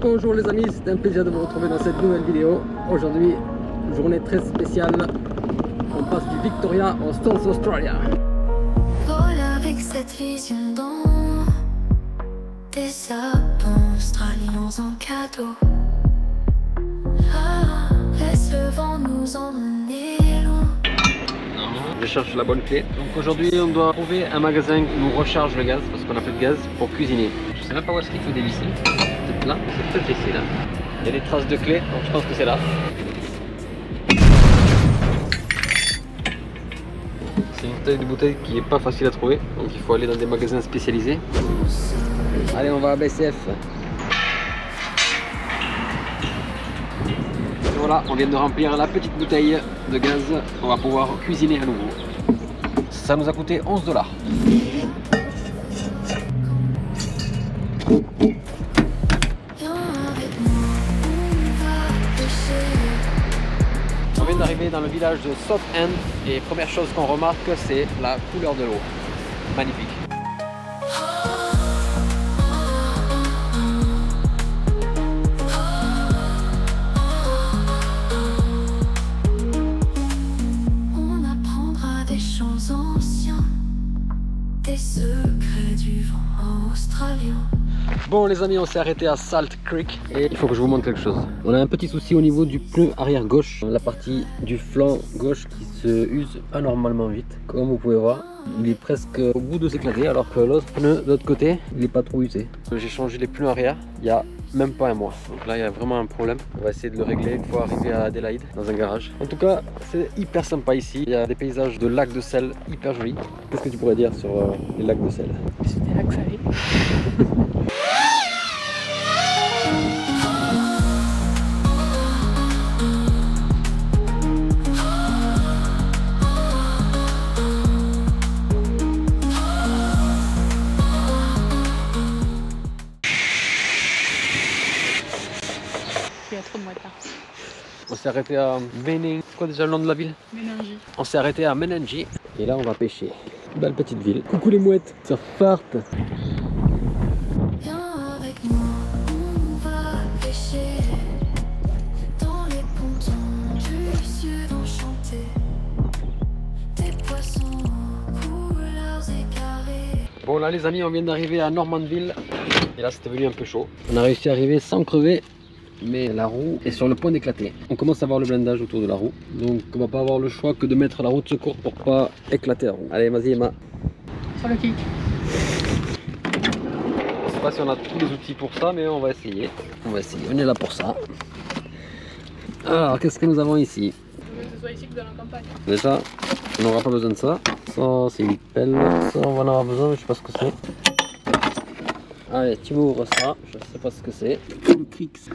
Bonjour les amis, c'est un plaisir de vous retrouver dans cette nouvelle vidéo. Aujourd'hui, journée très spéciale. On passe du Victoria au South Australia. Voilà avec cette vision dans des sapins australiens en cadeau. Ah, laisse le vent nous emmener loin. Je cherche la bonne clé. Donc aujourd'hui, on doit trouver un magasin qui nous recharge le gaz parce qu'on a plus de gaz pour cuisiner. Je sais même pas où est-ce qu'il faut dévisser. Peut-être là, c'est peut-être ici là. Il y a des traces de clé, donc je pense que c'est là. C'est une taille de bouteille qui est pas facile à trouver, donc il faut aller dans des magasins spécialisés. Allez, on va à BCF. Et voilà, on vient de remplir la petite bouteille de gaz. On va pouvoir cuisiner à nouveau. Ça nous a coûté 11 $. On vient d'arriver dans le village de South End et première chose qu'on remarque, c'est la couleur de l'eau. Magnifique. On apprendra des chants anciens, des secrets du vent australien. Bon les amis, on s'est arrêté à Salt Creek et il faut que je vous montre quelque chose. On a un petit souci au niveau du pneu arrière gauche, la partie du flanc gauche qui se use anormalement vite. Comme vous pouvez voir, il est presque au bout de s'éclater alors que l'autre pneu de l'autre côté, il n'est pas trop usé. J'ai changé les pneus arrière il y a même pas un mois. Donc là il y a vraiment un problème. On va essayer de le régler une fois arrivé à Adelaide dans un garage. En tout cas, c'est hyper sympa ici. Il y a des paysages de lacs de sel hyper jolis. Qu'est-ce que tu pourrais dire sur les lacs de sel? C'est des lacs salés. Il y a trop de mouettes là. On s'est arrêté à Menangie. C'est quoi déjà le nom de la ville? Menangie. On s'est arrêté à Menangie. Et là on va pêcher. Belle petite ville. Coucou les mouettes, ça farte. Viens avec moi, on va pêcher dans les pontons du ciel enchanté. Des poissons aux couleurs égarées. Bon là les amis, on vient d'arriver à Normanville. Et là c'était venu un peu chaud. On a réussi à arriver sans crever. Mais la roue est sur le point d'éclater. On commence à voir le blindage autour de la roue. Donc on va pas avoir le choix que de mettre la roue de secours pour pas éclater la roue. Allez vas-y Emma. Sur le kick. Je sais pas si on a tous les outils pour ça, mais on va essayer. On va essayer, on est là pour ça. Alors qu'est-ce que nous avons ici? Je veux que ce soit ici que dans la campagne. Déjà, on n'aura pas besoin de ça. Ça c'est une pelle. Ça on va en avoir besoin, mais je sais pas ce que c'est. Allez, tu m'ouvres ça, je sais pas ce que c'est. Le Crix.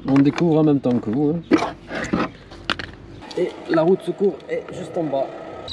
On découvre en même temps que vous. Hein. Et la roue de secours est juste en bas.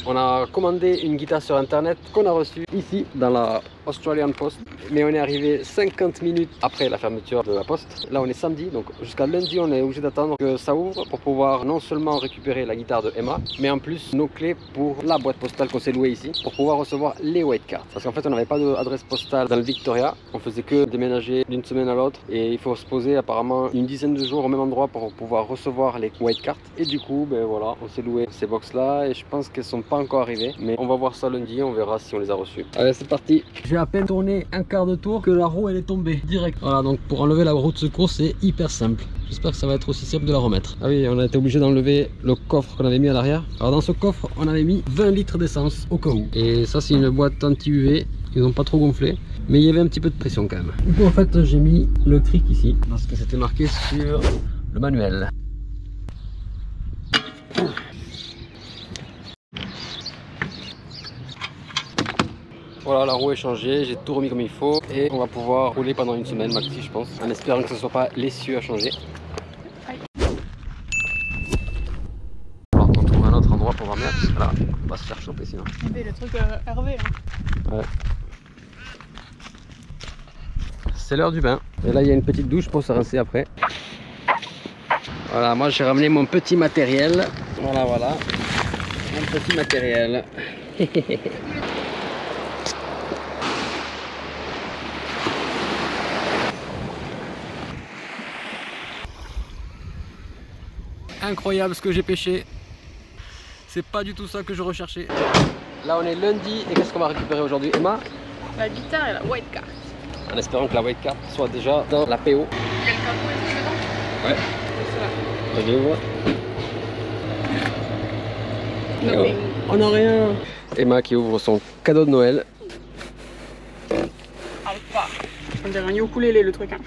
On a commandé une guitare sur internet qu'on a reçue ici dans la Australian Post. Mais on est arrivé 50 minutes après la fermeture de la poste. Là on est samedi, donc jusqu'à lundi on est obligé d'attendre que ça ouvre pour pouvoir non seulement récupérer la guitare de Emma, mais en plus nos clés pour la boîte postale qu'on s'est louée ici pour pouvoir recevoir les white cards. Parce qu'en fait on n'avait pas d'adresse postale dans le Victoria, on faisait que déménager d'une semaine à l'autre et il faut se poser apparemment une dizaine de jours au même endroit pour pouvoir recevoir les white cards. Et du coup ben voilà, on s'est loué ces box là et je pense qu'elles sont pas encore arrivées, mais on va voir ça lundi, on verra si on les a reçues. Allez c'est parti. J'ai à peine tourné un quart de tour que la roue elle est tombée direct. Voilà, donc pour enlever la roue de secours c'est hyper simple. J'espère que ça va être aussi simple de la remettre. Ah oui, on a été obligé d'enlever le coffre qu'on avait mis à l'arrière. Alors dans ce coffre on avait mis 20 litres d'essence au cas où. Et ça c'est une boîte anti-UV. Ils n'ont pas trop gonflé, mais il y avait un petit peu de pression quand même. Du coup en fait j'ai mis le cric ici parce que c'était marqué sur le manuel. Voilà, la roue est changée, j'ai tout remis comme il faut et on va pouvoir rouler pendant une semaine maxi je pense, en espérant que ce ne soit pas l'essieu à changer. Alors on trouve un autre endroit pour dormir parce que là on va se faire choper sinon. Et le truc Hervé là. Ouais. C'est l'heure du bain et là il y a une petite douche pour se rincer après. Voilà, moi j'ai ramené mon petit matériel. Voilà, mon petit matériel. incroyable ce que j'ai pêché. C'est pas du tout ça que je recherchais. Là on est lundi et qu'est-ce qu'on va récupérer aujourd'hui, Emma? La guitare et la white card. En espérant que la white card soit déjà dans la PO. Il y a le capot et tout dedans? Ouais. C'est Je l'ouvre. Nothing. On n'a rien. Emma qui ouvre son cadeau de Noël. Alpha. On dirait un ukulélé le truc. Hein.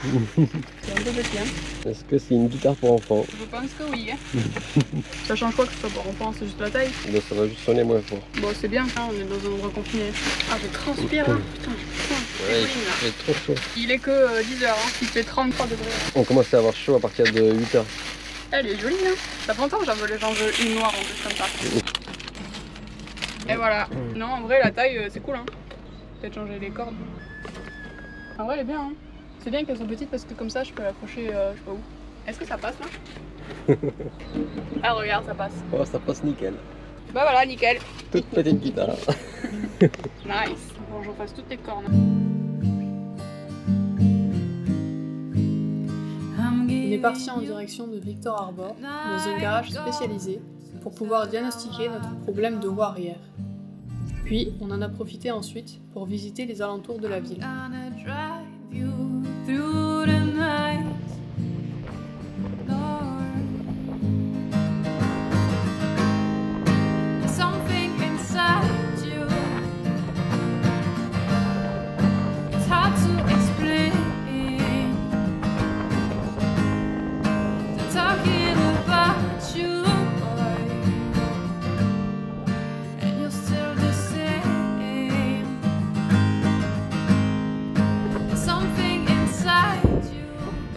C'est un peu petit. Hein. Est-ce que c'est une guitare pour enfants? Je pense que oui. Hein. Ça change quoi que ce soit pour enfants? C'est juste la taille. Ben, ça va juste sonner moins fort. Bon, c'est bien, hein, on est dans un endroit confiné. Ah, je transpire là. Putain, Ouais, c'est là. c'est trop chaud. Il est que 10h, hein. Il fait 33 degrés. Hein. On commence à avoir chaud à partir de 8 h. Elle est jolie, hein. Ça fait longtemps que j'en veux une noire en plus comme ça. Et voilà. Non, en vrai, la taille, c'est cool, hein. Peut-être changer les cordes. En vrai, elle est bien, hein. C'est bien qu'elles sont petites parce que comme ça, je peux l'accrocher, je sais pas où. Est-ce que ça passe là? Ah, regarde, ça passe. Oh, ça passe nickel. Bah voilà, nickel. Toute petite guitare. Nice. Bon, j'en fasse toutes les cornes. On est parti en direction de Victor Harbor, dans un garage spécialisé, pour pouvoir diagnostiquer notre problème de roue arrière. Puis, on en a profité ensuite pour visiter les alentours de la ville.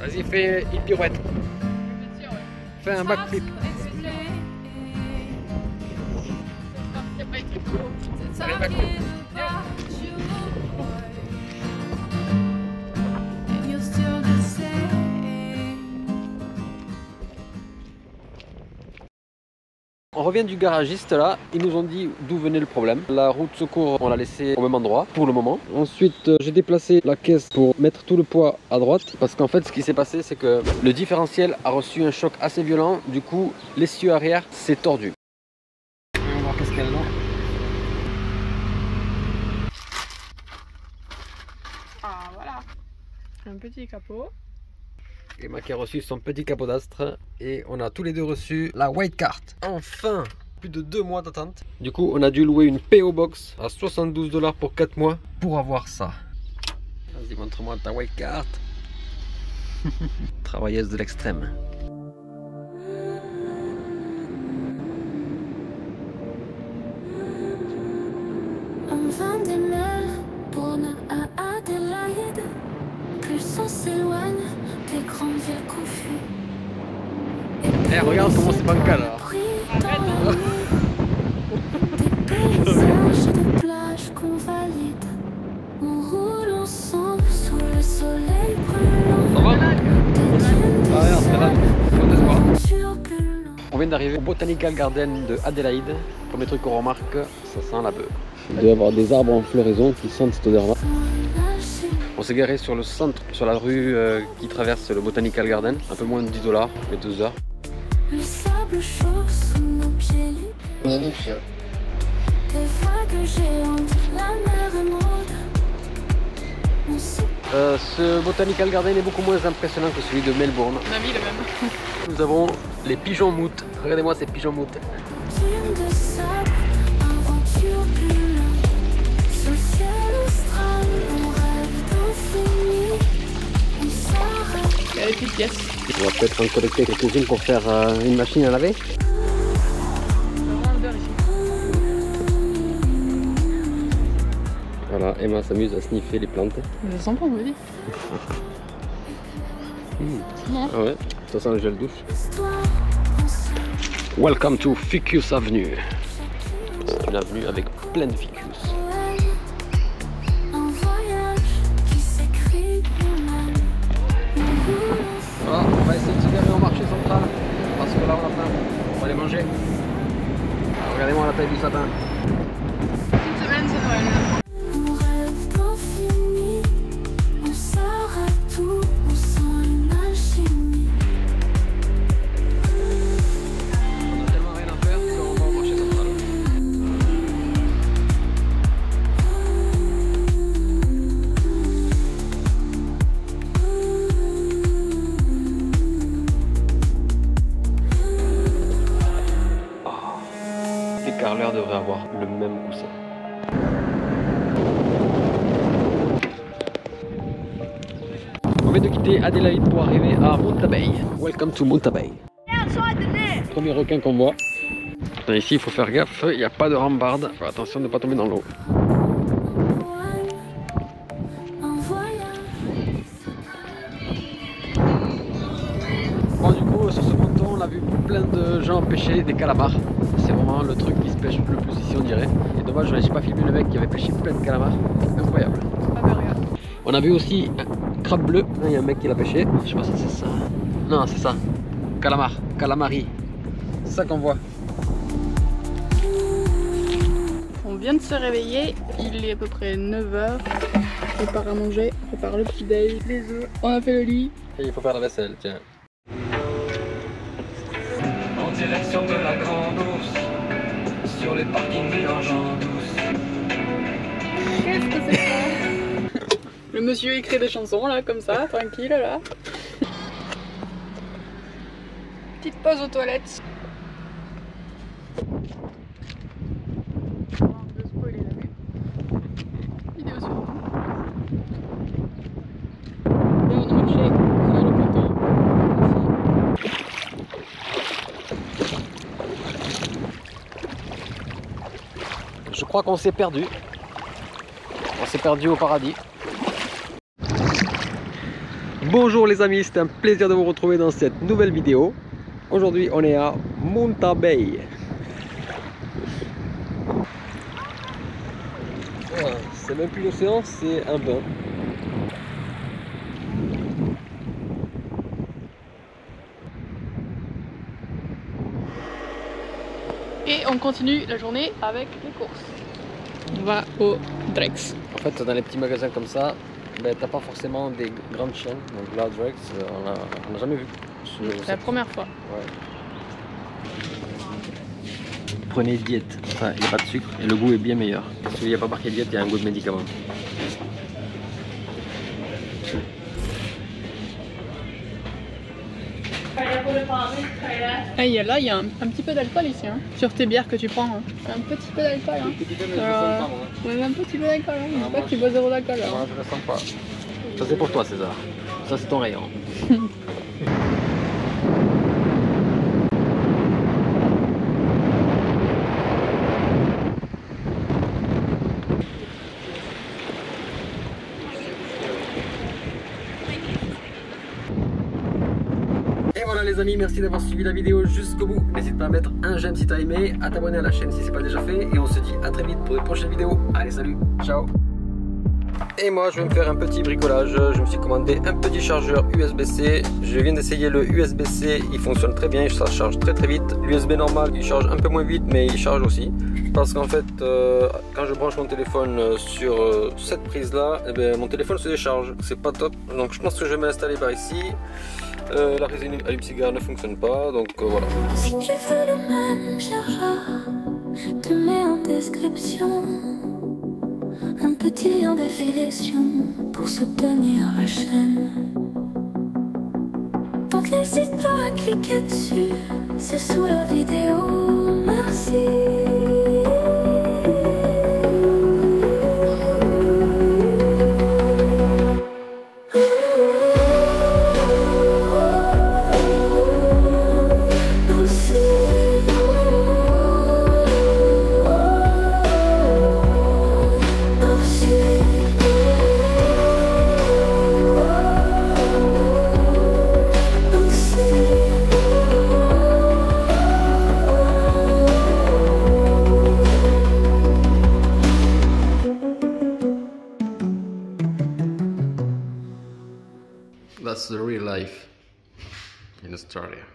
Vas-y, fais une pirouette. Fais un backflip. On revient du garagiste là, ils nous ont dit d'où venait le problème. La roue de secours, on l'a laissée au même endroit pour le moment. Ensuite, j'ai déplacé la caisse pour mettre tout le poids à droite. Parce qu'en fait, ce qui s'est passé, c'est que le différentiel a reçu un choc assez violent. Du coup, l'essieu arrière s'est tordu. On va voir qu'est-ce qu'il y a dedans. Ah voilà, un petit capot. Emma qui a reçu son petit capot d'astre et on a tous les deux reçu la white card. Enfin, plus de 2 mois d'attente. Du coup, on a dû louer une PO Box à 72 $ pour 4 mois pour avoir ça. Vas-y, montre-moi ta white card. Travailleuse de l'extrême. On vend des mails pour ne à Adélaïde. Plus on s'éloigne des grandes villes confus. Eh, regarde comment c'est bancal là. Des paysages de plage qu'on valide. On roule ensemble sous le soleil brûlant. Ça va? Ah, regarde, c'est là. Turbulent. On vient d'arriver au Botanical Garden de Adélaïde. Premier truc qu'on remarque, ça sent la beuh. Il doit y avoir des arbres en floraison qui sentent cette odeur là. On s'est garé sur le centre, sur la rue qui traverse le Botanical Garden. Un peu moins de 10 $, mais 2 heures. Le sable chaud sous nos pieds libres. On a des chiens. Des vagues géantes, la mer est morte. On se Ce Botanical Garden est beaucoup moins impressionnant que celui de Melbourne. On a mis le même. Nous avons les pigeons moutes. Regardez-moi ces pigeons moutes. tire de sable, un vent turbulent. Sous le ciel austral, on rêve d'infini. On s'arrête. Il y a des petites pièces. On va peut-être en collecter quelques-unes pour faire une machine à laver. Vraiment l'odeur ici. Voilà, Emma s'amuse à sniffer les plantes. Ça sent bon, vas-y. Ah ouais, ça sent le gel douche. Histoire, on se Welcome to Ficus Avenue. C'est une avenue avec plein de ficus. poème. Un voyage qui s'écrit nous-mêmes. Ah, on va essayer de se garer au marché central parce que là on a faim. On va aller manger. Regardez-moi la taille du sapin. Une semaine, c'est Noël. On rêve d'infini. On s'arrête tout, on sent une alchimie. haut-parleurs devraient avoir le même coussin. On vient de quitter Adélaïde pour arriver à Monta Bay. Welcome to Monta Bay. Premier requin qu'on voit. Et ici il faut faire gaffe, il n'y a pas de rambarde. Faut attention de ne pas tomber dans l'eau. Bon, du coup sur ce ponton on a vu plein de gens pêcher des calamars. C'est vraiment le truc qui se pêche le plus ici on dirait. Et dommage, j'ai pas filmé le mec qui avait pêché plein de calamars. Incroyable. On a vu aussi un crabe bleu. Il y a un mec qui l'a pêché. Je sais pas si c'est ça. Non, c'est ça. Calamar. Calamari. C'est ça qu'on voit. On vient de se réveiller. Il est à peu près 9h. On prépare à manger. On prépare le petit déj, les œufs. On a fait le lit. Et il faut faire la vaisselle, tiens. En direction de la Grande Ourse, sur les parkings vidangeants douce. Qu'est-ce que c'est ça? Le monsieur écrit des chansons là, comme ça, tranquille là. Petite pause aux toilettes. De spoiler la vue. Vidéo sur vous. Là on a marché sur le ponton. Je crois qu'on s'est perdu. On s'est perdu au paradis. Bonjour les amis, c'est un plaisir de vous retrouver dans cette nouvelle vidéo. Aujourd'hui on est à Monta Bay. Voilà, c'est même plus l'océan, c'est un bain. Et on continue la journée avec les courses. On va au Drex. En fait dans les petits magasins comme ça, ben, t'as pas forcément des grandes chaînes. Donc là Drex, on n'a jamais vu. C'est la première fois. Ouais. Prenez diète, enfin il n'y a pas de sucre et le goût est bien meilleur. Parce qu'il n'y a pas marqué diète, il y a un goût de médicament. Ah, là, il y a un petit peu d'alcool ici, hein. Sur tes bières que tu prends. Hein. Un petit peu d'alcool. Hein. Ouais, un petit peu d'alcool. Hein. Dis pas que tu bois zéro d'alcool. Moi, je le sens pas. Ça c'est pour toi César. Ça c'est ton rayon. Les amis, merci d'avoir suivi la vidéo jusqu'au bout. N'hésite pas à mettre un j'aime si t'as aimé, à t'abonner à la chaîne si c'est pas déjà fait. Et on se dit à très vite pour une prochaine vidéo. Allez, salut, ciao. Et moi je vais me faire un petit bricolage. Je me suis commandé un petit chargeur USB-C. Je viens d'essayer le USB-C, il fonctionne très bien, ça charge très vite. L'USB normal il charge un peu moins vite mais il charge aussi. Parce qu'en fait quand je branche mon téléphone sur cette prise là, eh bien, mon téléphone se décharge. C'est pas top. Donc je pense que je vais m'installer par ici. La résine allume-cigare ne fonctionne pas, donc voilà. Si tu veux le même chargeur, te mets en description un petit lien d'affiliation pour soutenir la chaîne. Donc n'hésite pas à cliquer dessus, c'est sous la vidéo. Merci. That's the real life in Australia.